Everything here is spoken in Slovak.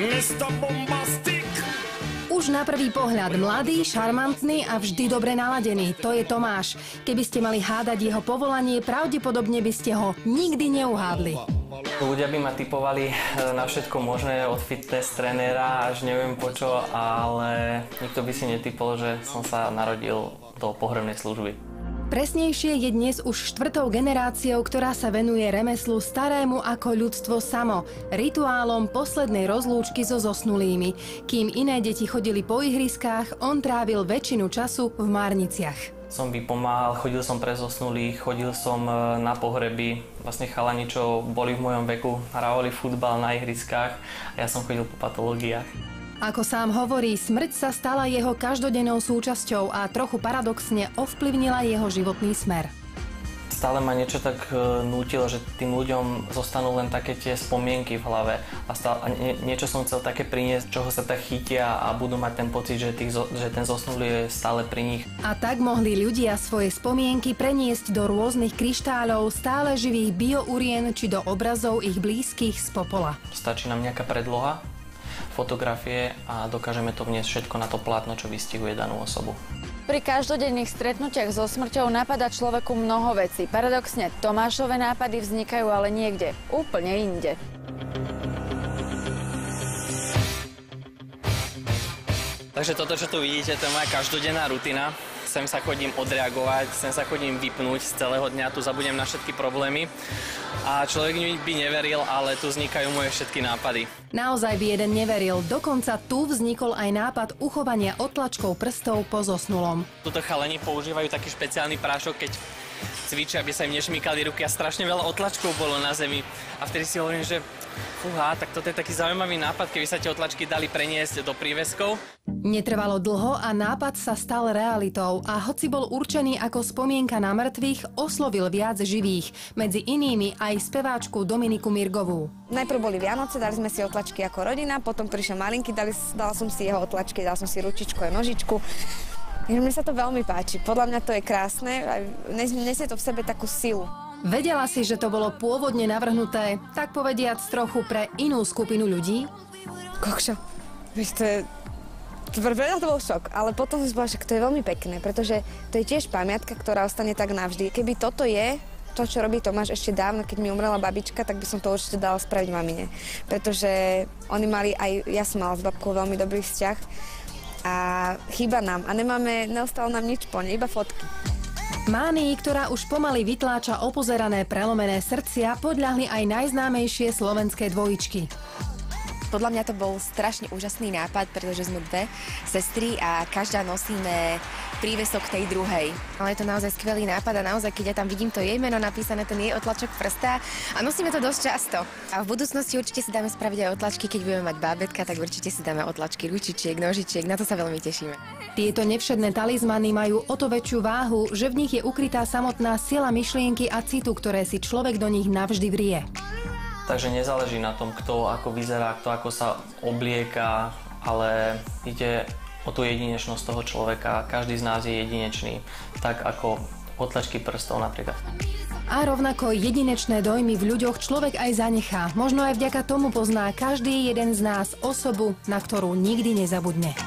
Mr. Bombastic. Už na prvý pohľad mladý, šarmantný a vždy dobre naladený. To je Tomáš. Keby ste mali hádať jeho povolanie, pravdepodobne by ste ho nikdy neuhádli. Ľudia by ma tipovali na všetko možné, od fitness trenéra až neviem po čo, ale nikto by si netypol, že som sa narodil do pohrebnej služby. Presnejšie je dnes už 4. generáciou, ktorá sa venuje remeslu starému ako ľudstvo samo, rituálom poslednej rozlúčky so zosnulými. Kým iné deti chodili po ihriskách, on trávil väčšinu času v márniciach. Som vypomáhal, chodil som pre zosnulých, chodil som na pohreby. Vlastne chalani, čo boli v mojom veku, hrávali futbal na ihriskách a ja som chodil po patológiách. Ako sám hovorí, smrť sa stala jeho každodennou súčasťou a trochu paradoxne ovplyvnila jeho životný smer. Stále ma niečo tak nútilo, že tým ľuďom zostanú len také tie spomienky v hlave a niečo som chcel také priniesť, čoho sa tak chytia a budú mať ten pocit, že ten zosnulý je stále pri nich. A tak mohli ľudia svoje spomienky preniesť do rôznych kryštáľov stále živých biourien či do obrazov ich blízkych z popola. Stačí nám nejaká predloha, fotografie a dokážeme to vniesť všetko na to plátno, čo vystihuje danú osobu. Pri každodenných stretnutiach so smrťou napadá človeku mnoho vecí. Paradoxne, Tomášove nápady vznikajú ale niekde, úplne inde. Takže toto, čo tu vidíte, to je moja každodenná rutina. Sem sa chodím odreagovať, sem sa chodím vypnúť z celého dňa, tu zabudnem na všetky problémy. A človek by neveril, ale tu vznikajú moje všetky nápady. Naozaj by jeden neveril, dokonca tu vznikol aj nápad uchovania odtlačkov prstov po zosnulom. Tuto chalani používajú taký špeciálny prášok, keď cvičia, aby sa im nešmýkali ruky a strašne veľa otlačkov bolo na zemi. A vtedy si hovorím, že fúha, tak toto je taký zaujímavý nápad, keby sa tie otlačky dali preniesť do príveskov. Netrvalo dlho a nápad sa stal realitou a hoci bol určený ako spomienka na mŕtvych, oslovil viac živých, medzi inými aj speváčku Dominiku Mirgovú. Najprv boli Vianoce, dali sme si otlačky ako rodina, potom prišiel malinky, dala som si jeho otlačky, dala som si ručičku a nožičku. Mne sa to veľmi páči, podľa mňa to je krásne, nesie to v sebe takú silu. Vedela si, že to bolo pôvodne navrhnuté, tak povediac trochu pre inú skupinu ľudí? Kokšo, vieš, pre mňa to bol šok, ale potom som si povedala, že to je veľmi pekné, pretože to je tiež pamiatka, ktorá ostane tak navždy. Keby toto je to, čo robí Tomáš ešte dávno, keď mi umrela babička, tak by som to určite dala spraviť mamine. Pretože oni mali, aj ja som mala s babkou veľmi dobrý vzťah a chýba nám a neostalo nám nič po nej, iba fotky. Mánii, ktorá už pomaly vytláča opozerané prelomené srdcia, podľahli aj najznámejšie slovenské dvojičky. Podľa mňa to bol strašne úžasný nápad, pretože sme dve sestry a každá nosíme prívesok tej druhej. Ale je to naozaj skvelý nápad a naozaj, keď ja tam vidím to jej meno napísané, ten jej otlačok prsta a nosíme to dosť často. A v budúcnosti určite si dáme spraviť aj otlačky, keď budeme mať bábätka, tak určite si dáme otlačky ručičiek, nožičiek, na to sa veľmi tešíme. Tieto nevšedné talizmany majú o to väčšiu váhu, že v nich je ukrytá samotná sila myšlienky a citu, ktoré si človek do nich navždy vrie. Takže nezáleží na tom, kto ako vyzerá, kto ako sa oblieka, ale ide o tú jedinečnosť toho človeka. Každý z nás je jedinečný, tak ako otlačky prstov napríklad. A rovnako jedinečné dojmy v ľuďoch človek aj zanechá. Možno aj vďaka tomu pozná každý jeden z nás osobu, na ktorú nikdy nezabudne.